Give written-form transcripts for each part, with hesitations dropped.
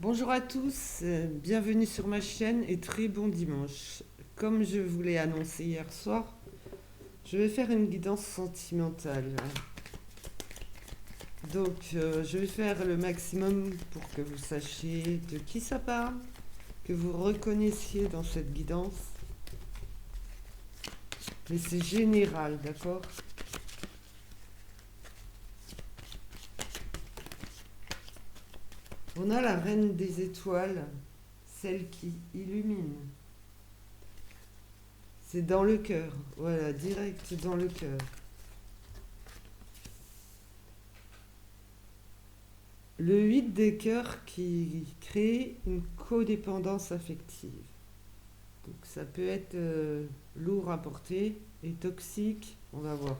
Bonjour à tous, bienvenue sur ma chaîne et très bon dimanche. Comme je vous l'ai annoncé hier soir, je vais faire une guidance sentimentale. Donc je vais faire le maximum pour que vous sachiez de qui ça parle, que vous reconnaissiez dans cette guidance. Mais c'est général, d'accord? On a la reine des étoiles, celle qui illumine. C'est dans le cœur, voilà, direct dans le cœur. Le 8 des cœurs qui crée une codépendance affective. Donc ça peut être lourd à porter et toxique, on va voir.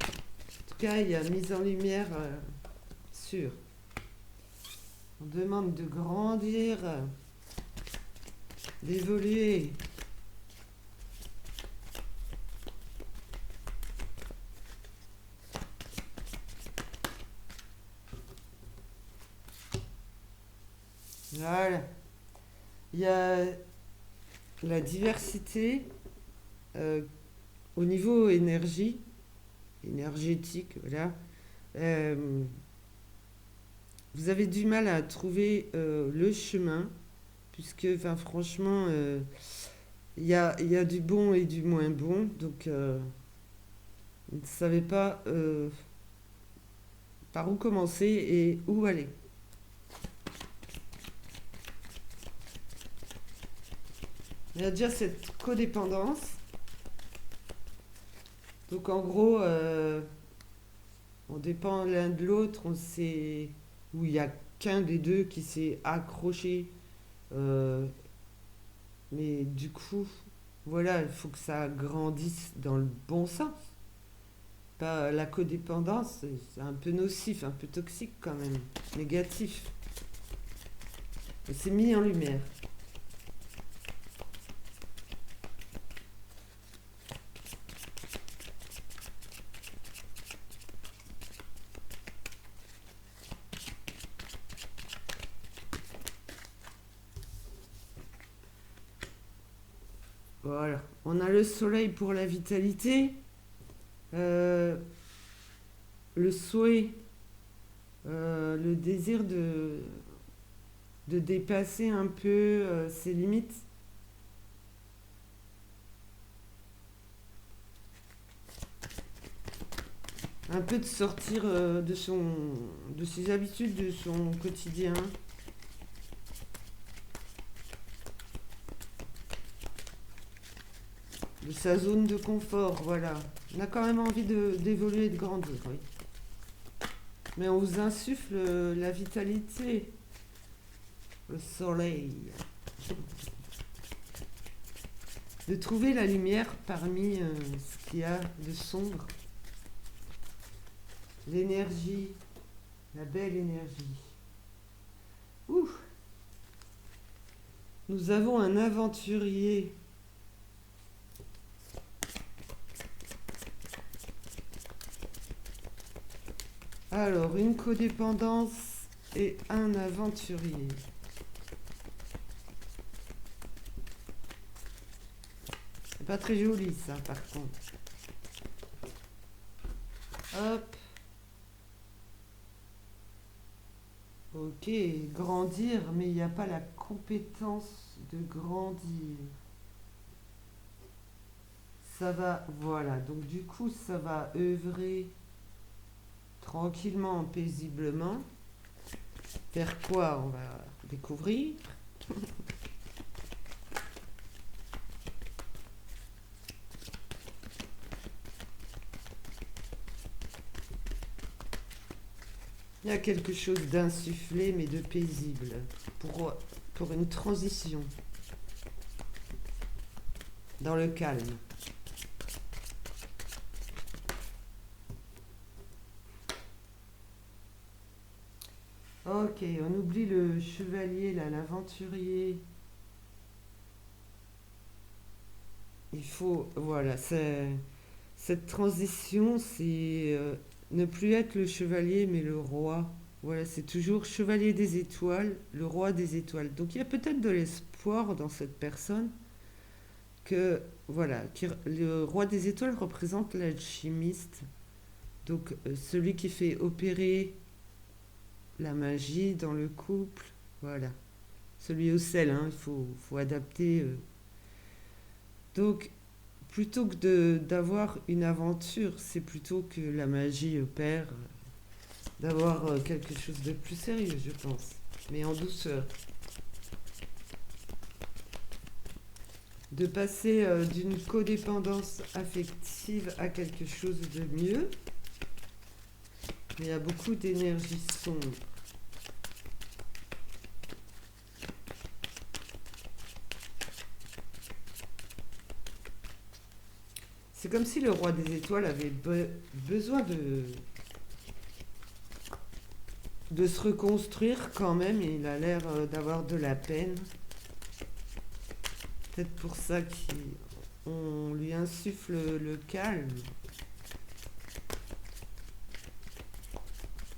En tout cas, il y a mise en lumière sûre. On demande de grandir, d'évoluer. Voilà. Il y a la diversité euh, au niveau énergétique, voilà. Euh, vous avez du mal à trouver le chemin, puisque, enfin, franchement, il y a du bon et du moins bon, donc vous ne savez pas par où commencer et où aller. Il y a déjà cette codépendance. Donc en gros, on dépend l'un de l'autre, on sait où il n'y a qu'un des deux qui s'est accroché. euh, mais du coup, voilà, il faut que ça grandisse dans le bon sens. Pas la codépendance, c'est un peu nocif, un peu toxique quand même, négatif. Et c'est mis en lumière. Voilà. On a le soleil pour la vitalité, euh, le souhait, le désir de dépasser un peu ses limites. Un peu de sortir de ses habitudes, de son quotidien, de sa zone de confort, voilà. On a quand même envie d'évoluer, de grandir, oui. Mais on vous insuffle la vitalité, le soleil. De trouver la lumière parmi ce qu'il y a de sombre. L'énergie, la belle énergie. Ouh. Nous avons un aventurier. Alors, une codépendance et un aventurier. C'est pas très joli ça par contre. Hop. Ok, grandir, mais il n'y a pas la compétence de grandir. Ça va, voilà, donc du coup ça va œuvrer tranquillement, paisiblement. Vers quoi on va découvrir. Il y a quelque chose d'insufflé mais de paisible pour une transition dans le calme. Ok, on oublie le chevalier là, l'aventurier. Il faut, voilà, cette transition, c'est ne plus être le chevalier mais le roi. Voilà, c'est toujours chevalier des étoiles, le roi des étoiles. Donc il y a peut-être de l'espoir dans cette personne que, voilà, le roi des étoiles représente l'alchimiste. Donc celui qui fait opérer la magie dans le couple, voilà. Celui au sel, hein, faut adapter. Donc plutôt que d'avoir une aventure, c'est plutôt que la magie opère, d'avoir quelque chose de plus sérieux, je pense, mais en douceur. De passer d'une codépendance affective à quelque chose de mieux, mais il y a beaucoup d'énergie sombre. C'est comme si le roi des étoiles avait besoin de se reconstruire quand même, et il a l'air d'avoir de la peine. Peut-être pour ça qu'on lui insuffle le calme,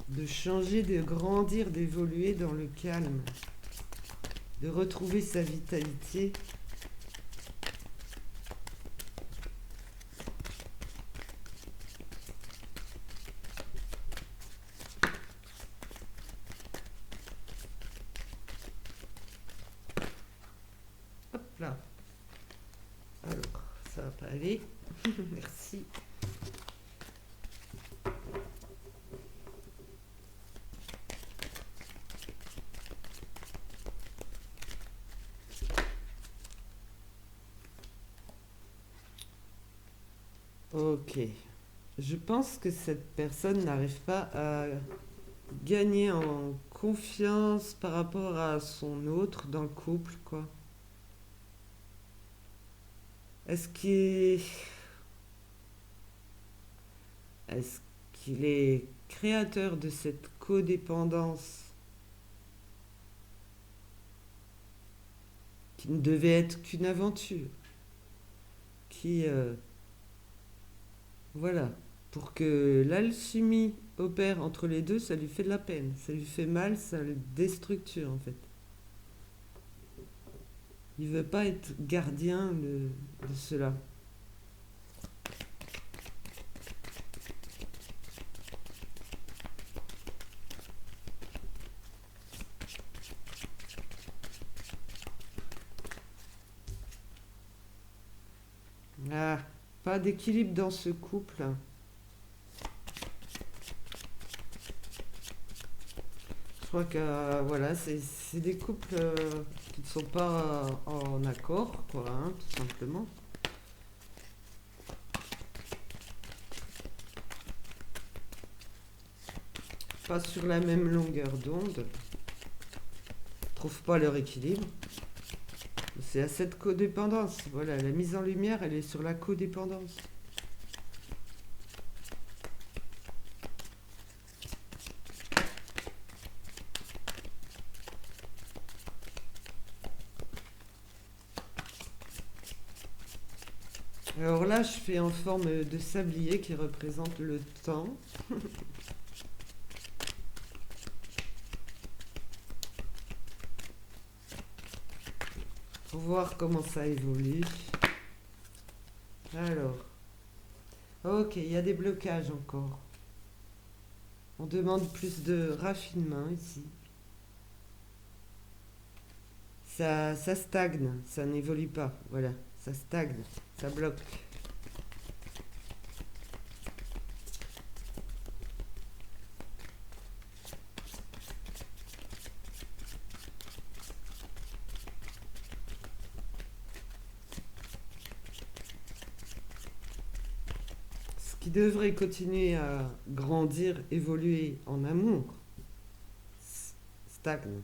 de changer, de grandir, d'évoluer dans le calme, de retrouver sa vitalité. Hop là. Alors, ça va pas aller. Merci. Ok. Je pense que cette personne n'arrive pas à gagner en confiance par rapport à son autre dans le couple, quoi. Est-ce qu'il est-ce qu'il est créateur de cette codépendance qui ne devait être qu'une aventure, qui voilà, pour que l'alchimie opère entre les deux, ça lui fait de la peine, ça lui fait mal, ça le déstructure en fait. Il veut pas être gardien de cela. Ah, pas d'équilibre dans ce couple. Je crois que voilà, c'est des couples qui ne sont pas en accord, quoi, hein, tout simplement. Pas sur la même longueur d'onde, trouvent pas leur équilibre. C'est à cette codépendance. Voilà, la mise en lumière, elle est sur la codépendance. Alors là, je fais en forme de sablier qui représente le temps. Pour voir comment ça évolue. Alors, ok, il y a des blocages encore. On demande plus de raffinement ici. Ça stagne, ça n'évolue pas. Voilà, ça stagne, ça bloque. Ce qui devrait continuer à grandir, évoluer en amour, stagne.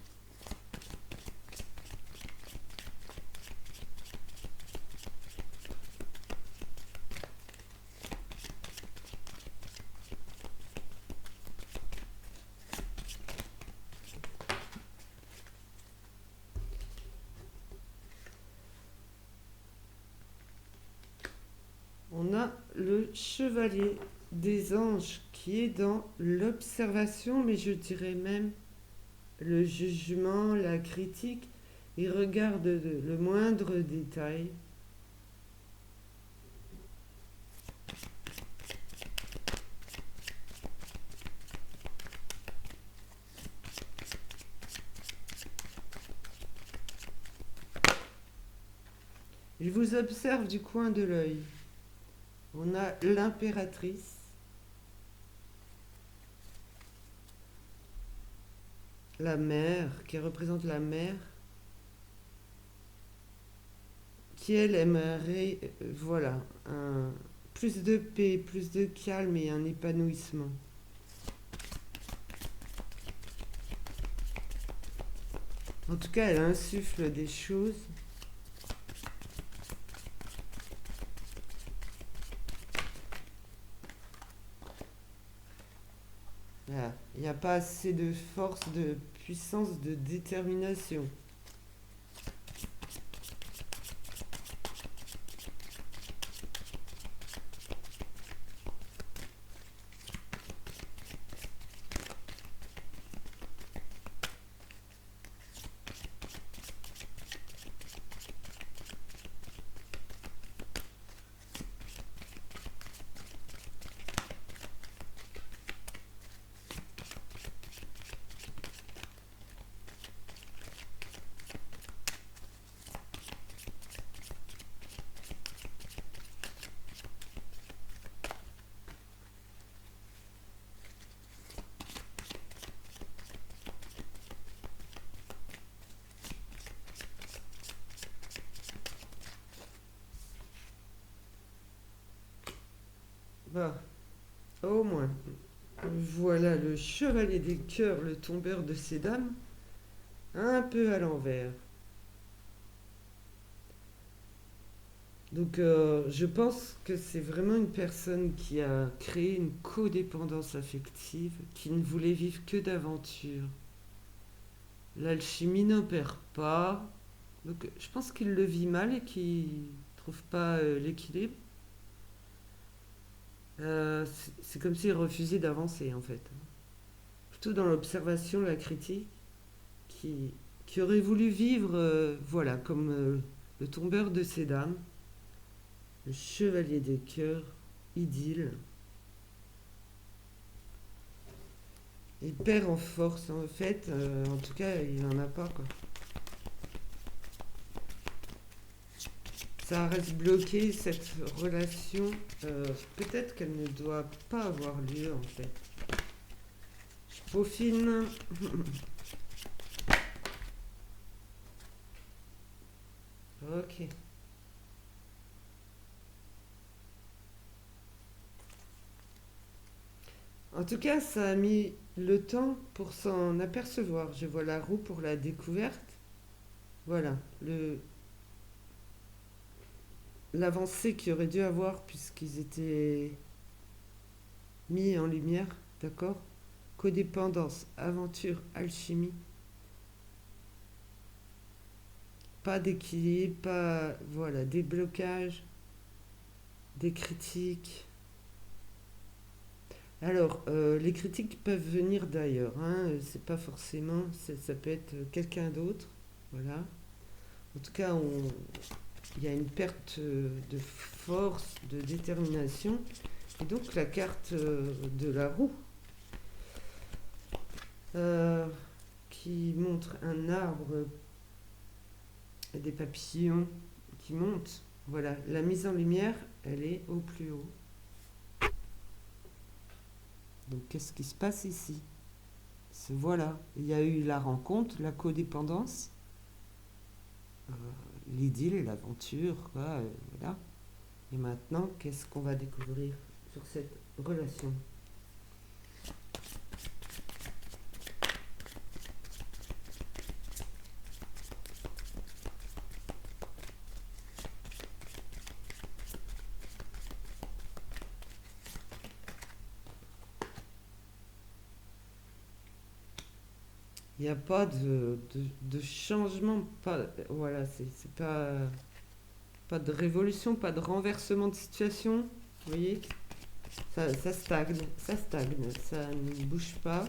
On a le chevalier des anges qui est dans l'observation, mais je dirais même le jugement, la critique. Il regarde le moindre détail. Il vous observe du coin de l'œil. On a l'impératrice, la mère, qui représente la mère, qui elle aimerait, voilà, plus de paix, plus de calme et un épanouissement. En tout cas, elle insuffle des choses. Voilà. Il n'y a pas assez de force, de puissance, de détermination. Bah, au moins. Voilà le chevalier des cœurs, le tombeur de ces dames, un peu à l'envers. Donc je pense que c'est vraiment une personne qui a créé une codépendance affective, qui ne voulait vivre que d'aventure. L'alchimie n'opère pas. Donc je pense qu'il le vit mal et qu'il ne trouve pas l'équilibre. C'est comme s'il refusait d'avancer en fait. Plutôt dans l'observation, la critique, qui, qui aurait voulu vivre, voilà, comme le tombeur de ces dames, le chevalier des cœurs, idylle. Il perd en force en fait, en tout cas il n'en a pas quoi. Ça reste bloqué cette relation, peut-être qu'elle ne doit pas avoir lieu en fait. Je peaufine. Ok. En tout cas, ça a mis le temps pour s'en apercevoir. Je vois la roue pour la découverte. Voilà, l'avancée qu'il aurait dû avoir puisqu'ils étaient mis en lumière, d'accord. Codépendance, aventure, alchimie. Pas d'équilibre, pas... Voilà, des blocages, des critiques. Alors, les critiques peuvent venir d'ailleurs, hein, c'est pas forcément... Ça peut être quelqu'un d'autre, voilà. En tout cas, il y a une perte de force, de détermination. Et donc la carte de la roue, euh, qui montre un arbre et des papillons qui montent. Voilà, la mise en lumière, elle est au plus haut. Donc qu'est-ce qui se passe ici? Voilà, il y a eu la rencontre, la codépendance, euh, l'idylle et l'aventure, quoi, voilà. Et maintenant, qu'est-ce qu'on va découvrir sur cette relation? Il n'y a pas de changement, pas, voilà, c'est pas de révolution, pas de renversement de situation, vous voyez? Ça stagne, ça ne bouge pas.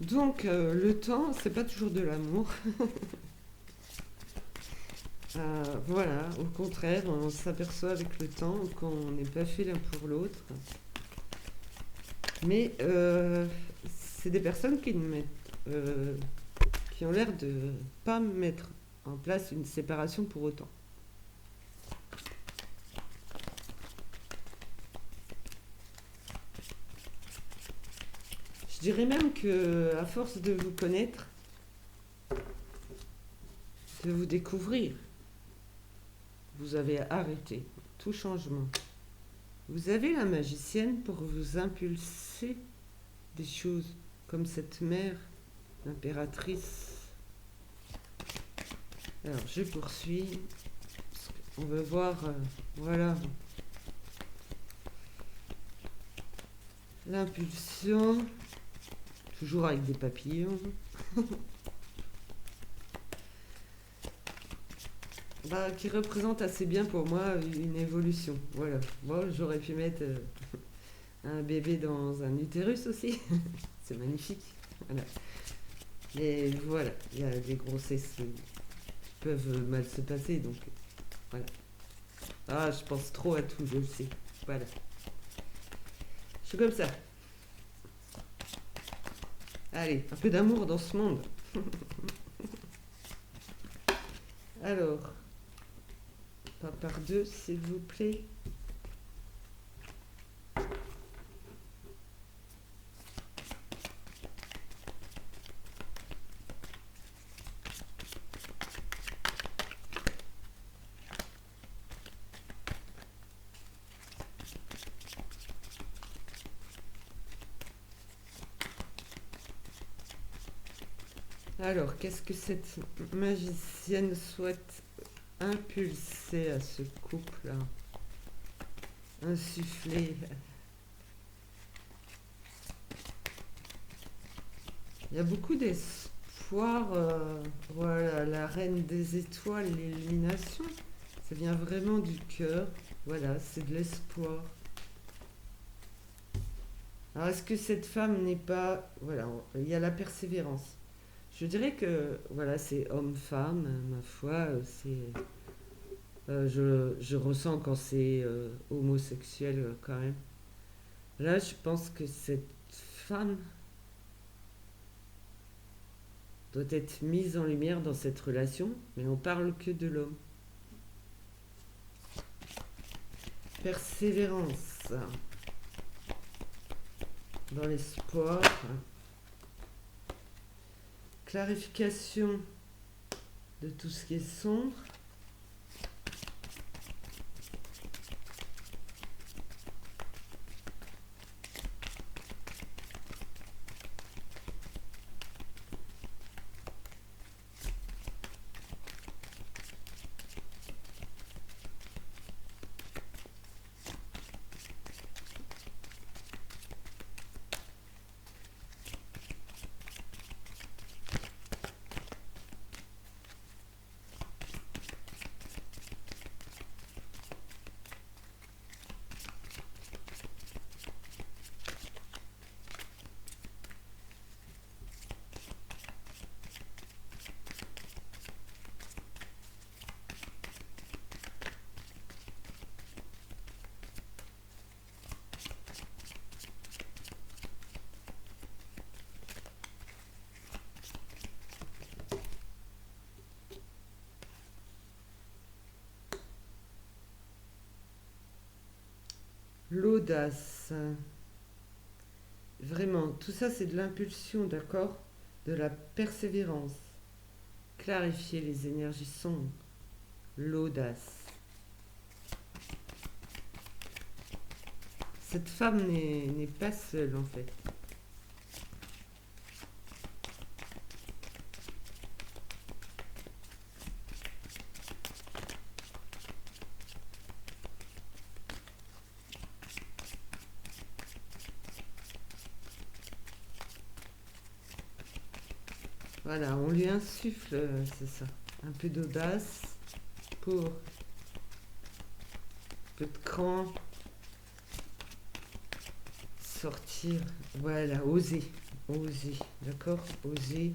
Donc, le temps, c'est pas toujours de l'amour. Voilà, au contraire, on s'aperçoit avec le temps qu'on n'est pas fait l'un pour l'autre. Mais c'est des personnes euh, qui ont l'air de pas mettre en place une séparation pour autant. Je dirais même que, à force de vous connaître, de vous découvrir, vous avez arrêté tout changement. Vous avez la magicienne pour vous impulser des choses, comme cette mère, l'impératrice. Alors, je poursuis. On veut voir, voilà, l'impulsion, toujours avec des papillons. Bah, qui représente assez bien pour moi une évolution. Voilà. Bon, j'aurais pu mettre un bébé dans un utérus aussi. C'est magnifique. Voilà. Mais voilà, il y a des grossesses qui peuvent mal se passer, donc voilà. Ah, je pense trop à tout, je le sais. Voilà. Je suis comme ça. Allez, un peu d'amour dans ce monde. Alors, pas par deux, s'il vous plaît. Alors, qu'est-ce que cette magicienne souhaite impulser à ce couple-là? Insuffler. Il y a beaucoup d'espoir. Voilà, la reine des étoiles, l'illumination. Ça vient vraiment du cœur. Voilà, c'est de l'espoir. Alors, est-ce que cette femme n'est pas... Voilà, il y a la persévérance. Je dirais que, voilà, c'est homme-femme, ma foi, je ressens quand c'est homosexuel quand même. Là, je pense que cette femme doit être mise en lumière dans cette relation, mais on parle que de l'homme. Persévérance dans l'espoir, clarification de tout ce qui est sombre. L'audace. Vraiment, tout ça c'est de l'impulsion, d'accord? De la persévérance. Clarifier les énergies sombres. L'audace. cette femme n'est pas seule en fait. Voilà, on lui insuffle, c'est ça, un peu d'audace pour un peu de cran, sortir, voilà, oser, oser, d'accord, oser.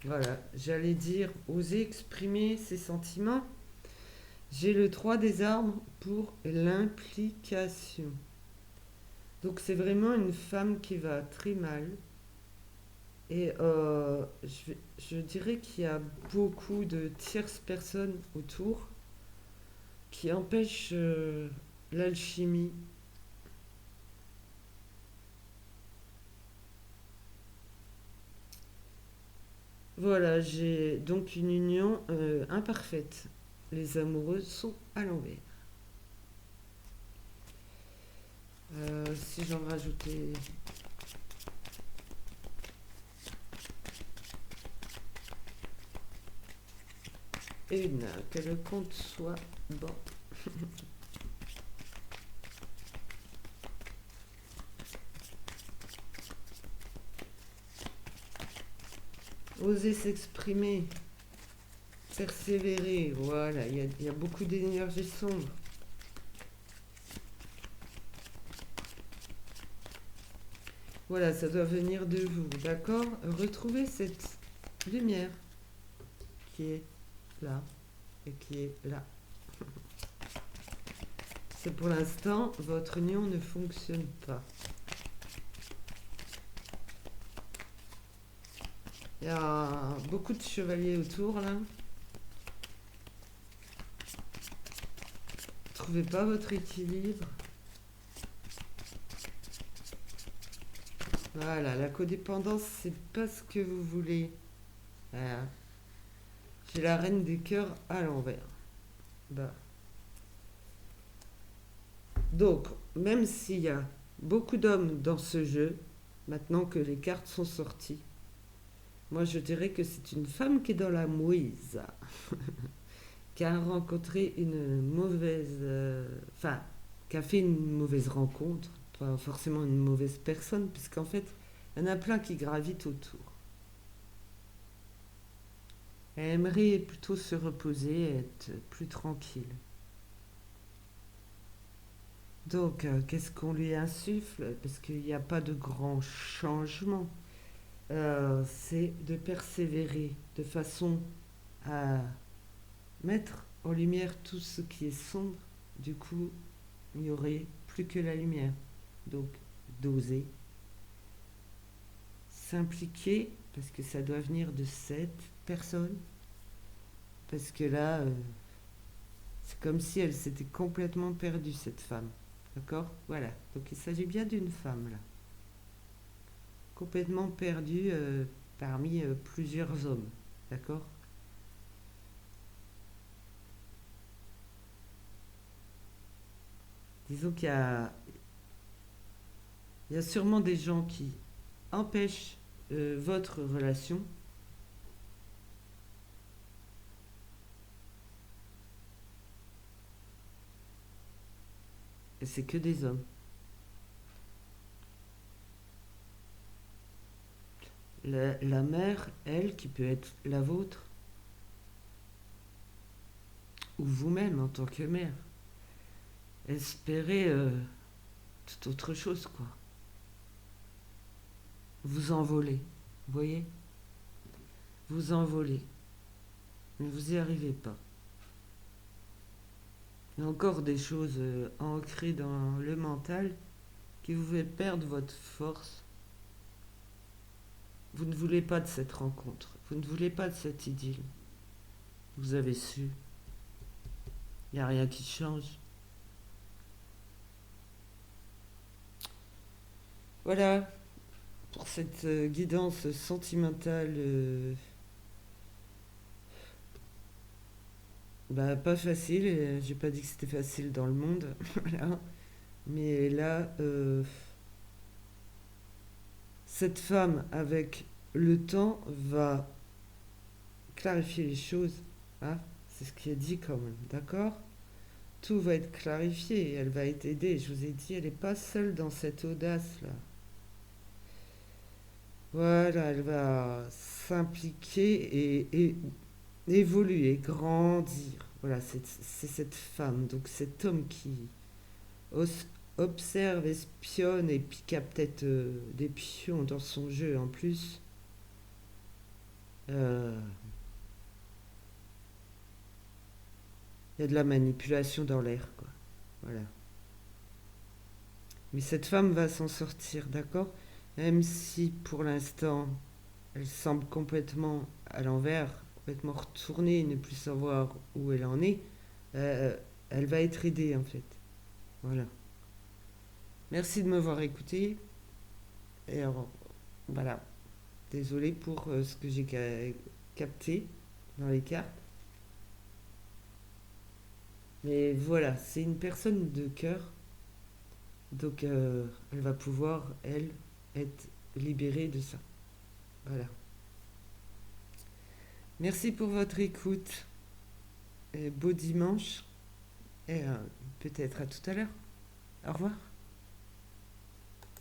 Voilà, j'allais dire oser exprimer ses sentiments. J'ai le 3 des armes pour l'implication. Donc c'est vraiment une femme qui va très mal. Et je dirais qu'il y a beaucoup de tierces personnes autour qui empêchent l'alchimie. Voilà, j'ai donc une union imparfaite. Les amoureux sont à l'envers. Si j'en rajoutais une, que le compte soit bon. Oser s'exprimer, persévérer, voilà, il y a beaucoup d'énergie sombre. Voilà, ça doit venir de vous, d'accord? Retrouvez cette lumière qui est là et qui est là. C'est pour l'instant, votre union ne fonctionne pas. Il y a beaucoup de chevaliers autour là. Trouvez pas votre équilibre. Voilà, la codépendance, c'est pas ce que vous voulez. Voilà. J'ai la reine des cœurs à l'envers. Bah. Donc, même s'il y a beaucoup d'hommes dans ce jeu, maintenant que les cartes sont sorties, moi je dirais que c'est une femme qui est dans la mouise, qui a rencontré une mauvaise... Enfin, qui a fait une mauvaise rencontre, pas forcément une mauvaise personne, puisqu'en fait, il y en a plein qui gravitent autour. Elle aimerait plutôt se reposer, être plus tranquille. Donc, qu'est-ce qu'on lui insuffle? Parce qu'il n'y a pas de grand changement. C'est de persévérer de façon à mettre en lumière tout ce qui est sombre. Du coup, il n'y aurait plus que la lumière. Donc, d'oser s'impliquer, parce que ça doit venir de cette personne. Parce que là, c'est comme si elle s'était complètement perdue, cette femme. D'accord? Voilà. Donc, il s'agit bien d'une femme, là. Complètement perdue parmi plusieurs hommes. D'accord? Disons il y a sûrement des gens qui empêchent votre relation. Et c'est que des hommes. La mère, elle, qui peut être la vôtre, ou vous-même en tant que mère, espérez tout autre chose, quoi. Vous envolez, vous voyez? Vous envolez, mais vous n'y arrivez pas. Il y a encore des choses ancrées dans le mental qui vous fait perdre votre force. Vous ne voulez pas de cette rencontre, vous ne voulez pas de cette idylle. Vous avez su, il n'y a rien qui change. Voilà pour cette guidance sentimentale Bah, pas facile, et j'ai pas dit que c'était facile dans le monde, voilà. Mais là, cette femme, avec le temps, va clarifier les choses. Hein. C'est ce qui est dit quand même, d'accord? Tout va être clarifié, elle va être aidée. Je vous ai dit, elle n'est pas seule dans cette audace-là. Voilà, elle va s'impliquer et évoluer, grandir. Voilà, c'est cette femme, donc cet homme qui os- observe, espionne et pique à peut-être des pions dans son jeu en plus. Euh, Il y a de la manipulation dans l'air, quoi. Voilà. Mais cette femme va s'en sortir, d'accord? Même si pour l'instant, elle semble complètement à l'envers, complètement retournée, ne plus savoir où elle en est, euh, elle va être aidée en fait. Voilà. Merci de m'avoir écouté. Et alors, voilà. Désolé pour ce que j'ai capté dans les cartes. Mais voilà, c'est une personne de cœur. Donc, elle va pouvoir, elle, être libérée de ça. Voilà. Merci pour votre écoute. Et beau dimanche. Et peut-être à tout à l'heure. Au revoir.